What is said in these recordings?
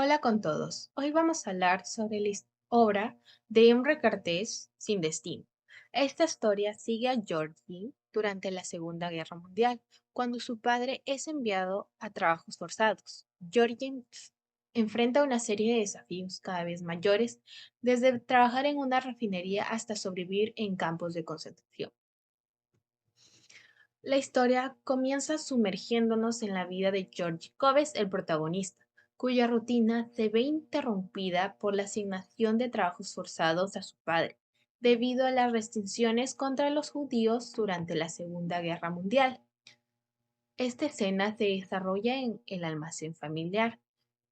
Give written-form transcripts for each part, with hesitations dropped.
Hola con todos. Hoy vamos a hablar sobre la obra de Imre Kertész, Sin destino. Esta historia sigue a Georgi durante la Segunda Guerra Mundial, cuando su padre es enviado a trabajos forzados. Georgi enfrenta una serie de desafíos cada vez mayores, desde trabajar en una refinería hasta sobrevivir en campos de concentración. La historia comienza sumergiéndonos en la vida de Georgi Koves, el protagonista, cuya rutina se ve interrumpida por la asignación de trabajos forzados a su padre, debido a las restricciones contra los judíos durante la Segunda Guerra Mundial. Esta escena se desarrolla en el almacén familiar,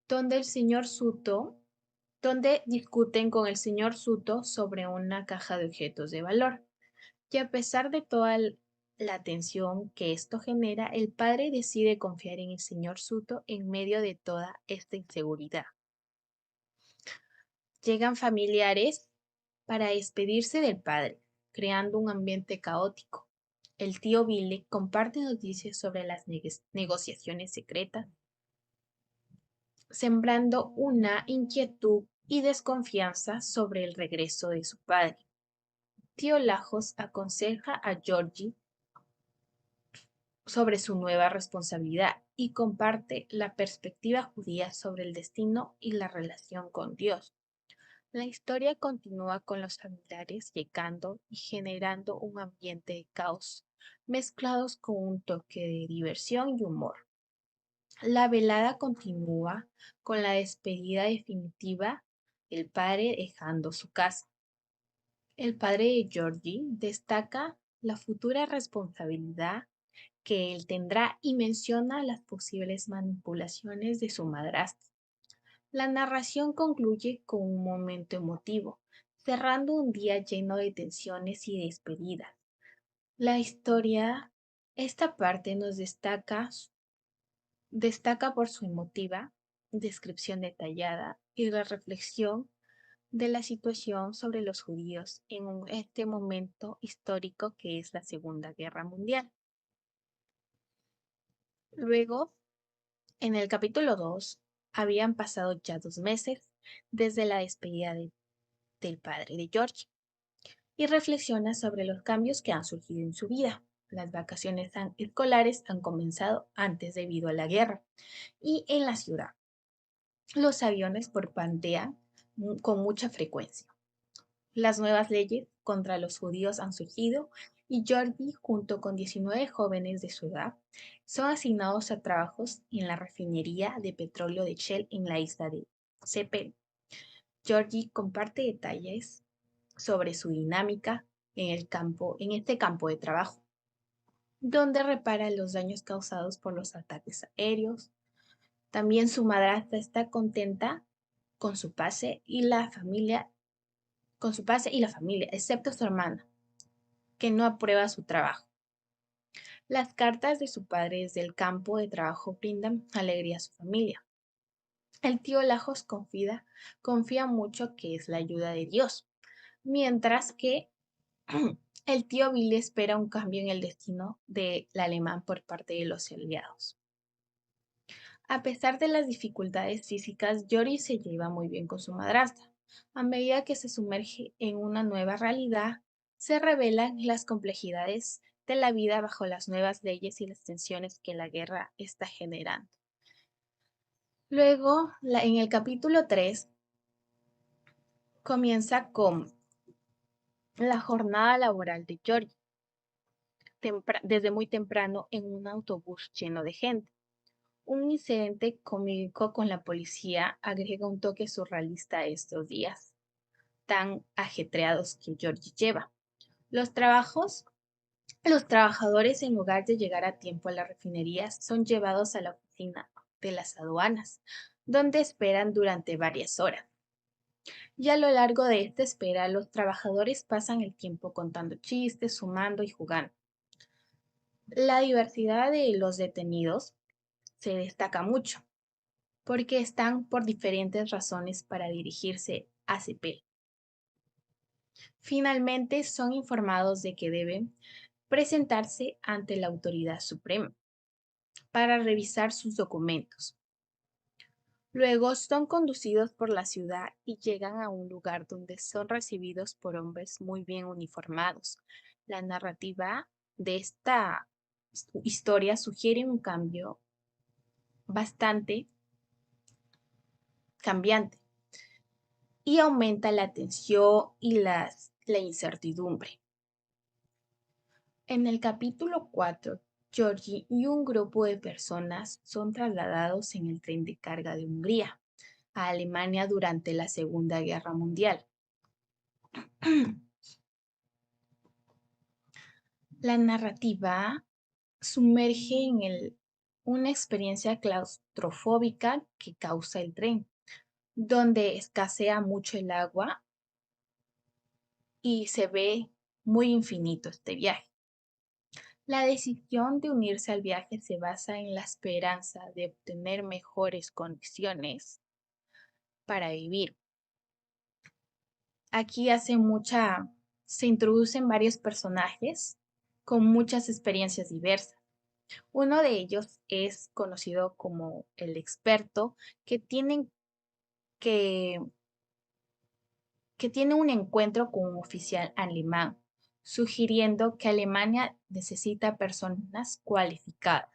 donde el señor Suto, donde discuten con el señor Suto sobre una caja de objetos de valor. Y a pesar de toda la tensión que esto genera, el padre decide confiar en el señor Suto en medio de toda esta inseguridad. Llegan familiares para despedirse del padre, creando un ambiente caótico. El tío Billy comparte noticias sobre las negociaciones secretas, sembrando una inquietud y desconfianza sobre el regreso de su padre. Tío Lajos aconseja a Georgie sobre su nueva responsabilidad y comparte la perspectiva judía sobre el destino y la relación con Dios. La historia continúa con los familiares llegando y generando un ambiente de caos, mezclados con un toque de diversión y humor. La velada continúa con la despedida definitiva del padre dejando su casa. El padre de Georgie destaca la futura responsabilidad que él tendrá y menciona las posibles manipulaciones de su madrastra. La narración concluye con un momento emotivo, cerrando un día lleno de tensiones y despedidas. La historia, esta parte nos destaca por su emotiva descripción detallada y la reflexión de la situación sobre los judíos en este momento histórico que es la Segunda Guerra Mundial. Luego, en el capítulo 2 habían pasado ya 2 meses desde la despedida del padre de George y reflexiona sobre los cambios que han surgido en su vida. Las vacaciones escolares han comenzado antes debido a la guerra y en la ciudad. Los aviones parpadean con mucha frecuencia. Las nuevas leyes contra los judíos han surgido y Georgie, junto con 19 jóvenes de su edad, son asignados a trabajos en la refinería de petróleo de Shell en la isla de Cepel. Georgie comparte detalles sobre su dinámica en este campo de trabajo, donde repara los daños causados por los ataques aéreos. También su madrastra está contenta con su pase y la familia, excepto su hermana, que no aprueba su trabajo. Las cartas de su padre desde el campo de trabajo brindan alegría a su familia. El tío Lajos confía mucho que es la ayuda de Dios, mientras que el tío Billy espera un cambio en el destino del alemán por parte de los aliados. A pesar de las dificultades físicas, Yori se lleva muy bien con su madrastra. A medida que se sumerge en una nueva realidad, se revelan las complejidades de la vida bajo las nuevas leyes y las tensiones que la guerra está generando. Luego, en el capítulo 3, comienza con la jornada laboral de George, desde muy temprano en un autobús lleno de gente. Un incidente cómico con la policía agrega un toque surrealista a estos días tan ajetreados que Georgie lleva. Los trabajadores, en lugar de llegar a tiempo a las refinerías, son llevados a la oficina de las aduanas, donde esperan durante varias horas. Y a lo largo de esta espera, los trabajadores pasan el tiempo contando chistes, sumando y jugando. La diversidad de los detenidos se destaca mucho, porque están por diferentes razones para dirigirse a CEPEL. Finalmente son informados de que deben presentarse ante la autoridad suprema para revisar sus documentos. Luego son conducidos por la ciudad y llegan a un lugar donde son recibidos por hombres muy bien uniformados. La narrativa de esta historia sugiere un cambio bastante cambiante y aumenta la tensión y la incertidumbre. En el capítulo 4, Georgie y un grupo de personas son trasladados en el tren de carga de Hungría a Alemania durante la Segunda Guerra Mundial. La narrativa sumerge en una experiencia claustrofóbica que causa el tren, donde escasea mucho el agua y se ve muy infinito este viaje. La decisión de unirse al viaje se basa en la esperanza de obtener mejores condiciones para vivir. Aquí se introducen varios personajes con muchas experiencias diversas. Uno de ellos es conocido como el experto que tienen que, que tiene un encuentro con un oficial alemán, sugiriendo que Alemania necesita personas cualificadas.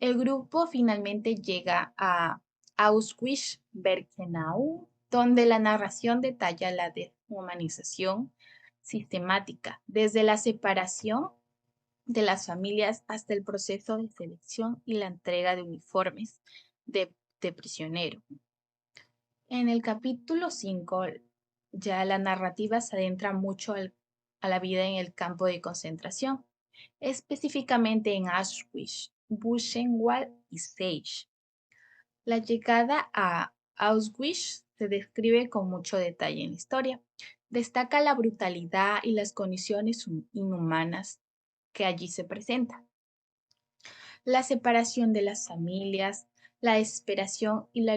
El grupo finalmente llega a Auschwitz-Birkenau, donde la narración detalla la deshumanización sistemática, desde la separación de las familias hasta el proceso de selección y la entrega de uniformes de prisionero. En el capítulo 5, ya la narrativa se adentra mucho a la vida en el campo de concentración, específicamente en Auschwitz, Buchenwald y Seyss. La llegada a Auschwitz se describe con mucho detalle en la historia. Destaca la brutalidad y las condiciones inhumanas que allí se presentan. La separación de las familias, la desesperación y la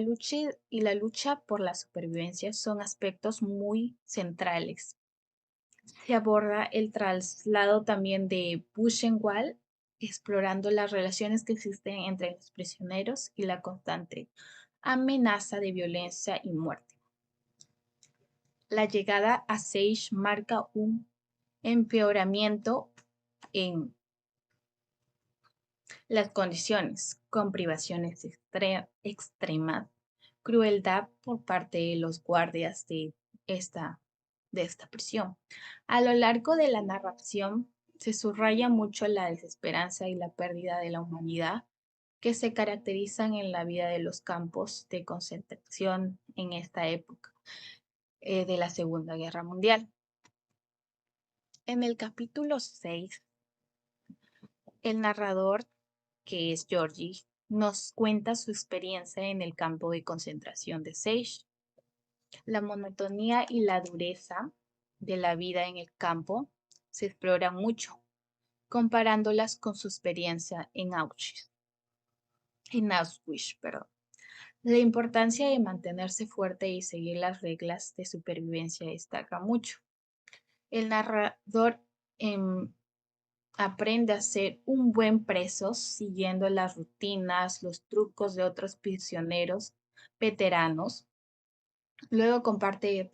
lucha por la supervivencia son aspectos muy centrales. Se aborda el traslado también de Buchenwald, explorando las relaciones que existen entre los prisioneros y la constante amenaza de violencia y muerte. La llegada a Seyss marca un empeoramiento en las condiciones, con privaciones extremas, crueldad por parte de los guardias esta, de esta prisión. A lo largo de la narración se subraya mucho la desesperanza y la pérdida de la humanidad que se caracterizan en la vida de los campos de concentración en esta época de la Segunda Guerra Mundial. En el capítulo 6, el narrador, que es Georgie, nos cuenta su experiencia en el campo de concentración de Seyss. La monotonía y la dureza de la vida en el campo se explora mucho, comparándolas con su experiencia en Auschwitz, perdón. La importancia de mantenerse fuerte y seguir las reglas de supervivencia destaca mucho. El narrador aprende a ser un buen preso siguiendo las rutinas, los trucos de otros prisioneros veteranos. Luego comparte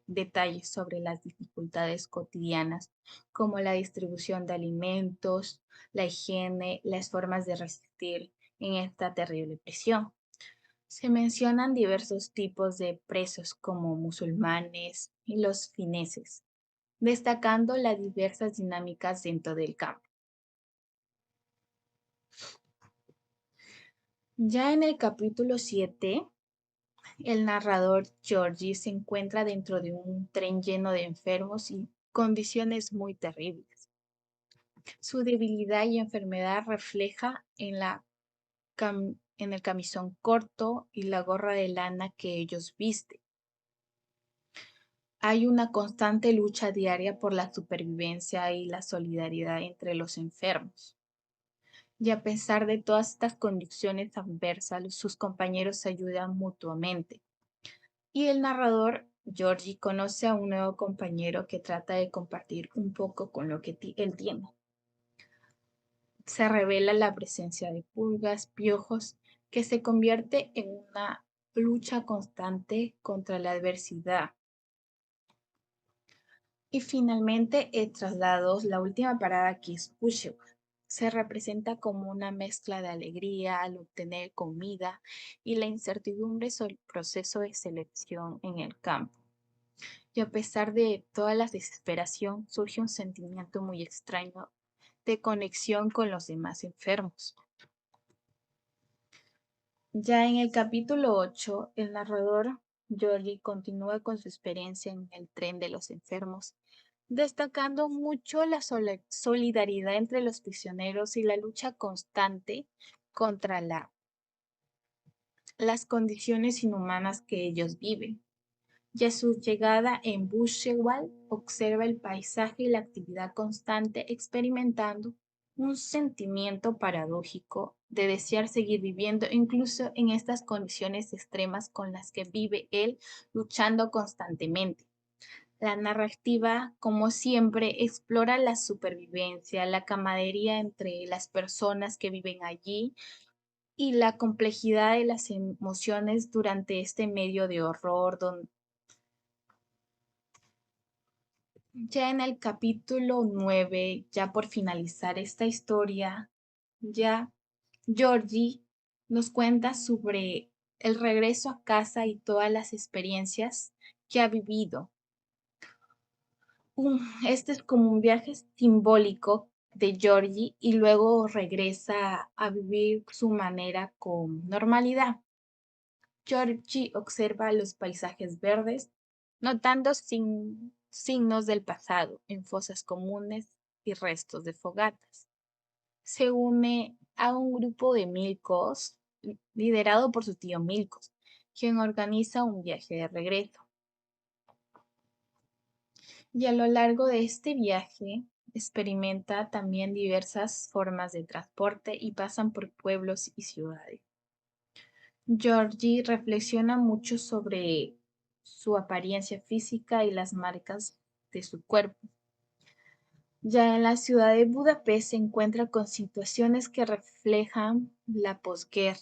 detalles sobre las dificultades cotidianas, como la distribución de alimentos, la higiene, las formas de resistir en esta terrible prisión. Se mencionan diversos tipos de presos como musulmanes y los fineses, destacando las diversas dinámicas dentro del campo. Ya en el capítulo 7, el narrador Georgie se encuentra dentro de un tren lleno de enfermos y condiciones muy terribles. Su debilidad y enfermedad refleja en el camisón corto y la gorra de lana que ellos visten. Hay una constante lucha diaria por la supervivencia y la solidaridad entre los enfermos. Y a pesar de todas estas condiciones adversas, sus compañeros se ayudan mutuamente. Y el narrador, Georgie, conoce a un nuevo compañero que trata de compartir un poco con lo que él tiene. Se revela la presencia de pulgas, piojos que se convierte en una lucha constante contra la adversidad. Y finalmente, traslados, la última parada que es Bushwick. Se representa como una mezcla de alegría al obtener comida y la incertidumbre sobre el proceso de selección en el campo. Y a pesar de toda la desesperación, surge un sentimiento muy extraño de conexión con los demás enfermos. Ya en el capítulo 8, el narrador Georgie continúa con su experiencia en el tren de los enfermos, destacando mucho la solidaridad entre los prisioneros y la lucha constante contra las condiciones inhumanas que ellos viven. Y a su llegada en Bushewal observa el paisaje y la actividad constante, experimentando un sentimiento paradójico de desear seguir viviendo, incluso en estas condiciones extremas con las que vive él, luchando constantemente. La narrativa, como siempre, explora la supervivencia, la camaradería entre las personas que viven allí y la complejidad de las emociones durante este medio de horror. Ya en el capítulo 9, ya por finalizar esta historia, ya Georgie nos cuenta sobre el regreso a casa y todas las experiencias que ha vivido. Este es como un viaje simbólico de Georgie y luego regresa a vivir su manera con normalidad. Georgie observa los paisajes verdes, notando signos del pasado en fosas comunes y restos de fogatas. Se une a un grupo de Milcos, liderado por su tío Milcos, quien organiza un viaje de regreso. Y a lo largo de este viaje experimenta también diversas formas de transporte y pasan por pueblos y ciudades. Georgie reflexiona mucho sobre su apariencia física y las marcas de su cuerpo. Ya en la ciudad de Budapest se encuentra con situaciones que reflejan la posguerra,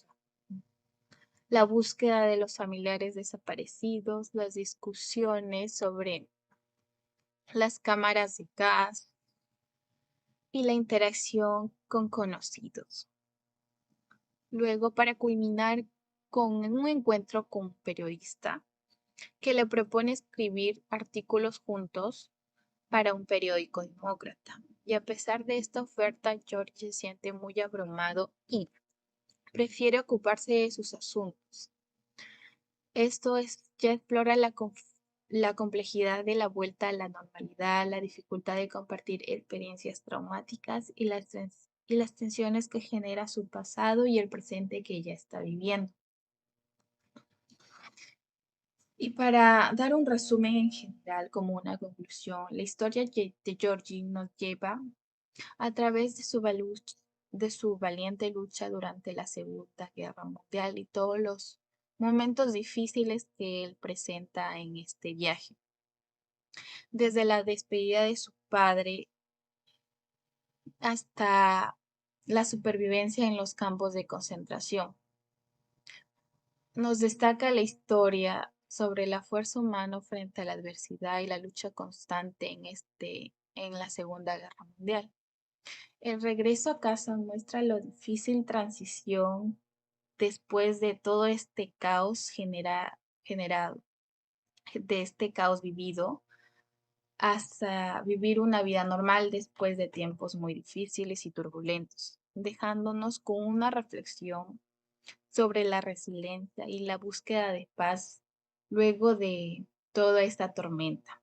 la búsqueda de los familiares desaparecidos, las discusiones sobre las cámaras de gas y la interacción con conocidos. Luego, para culminar con un encuentro con un periodista que le propone escribir artículos juntos para un periódico demócrata. Y a pesar de esta oferta, George se siente muy abrumado y prefiere ocuparse de sus asuntos. Ya explora la complejidad de la vuelta a la normalidad, la dificultad de compartir experiencias traumáticas y las tensiones que genera su pasado y el presente que ella está viviendo. Y para dar un resumen en general, como una conclusión, la historia de Georgie nos lleva a través de su valiente lucha durante la Segunda Guerra Mundial y todos los momentos difíciles que él presenta en este viaje. Desde la despedida de su padre hasta la supervivencia en los campos de concentración. Nos destaca la historia sobre la fuerza humana frente a la adversidad y la lucha constante en la Segunda Guerra Mundial. El regreso a casa muestra lo difícil transición después de todo este caos generado, de este caos vivido, hasta vivir una vida normal después de tiempos muy difíciles y turbulentos, dejándonos con una reflexión sobre la resiliencia y la búsqueda de paz luego de toda esta tormenta.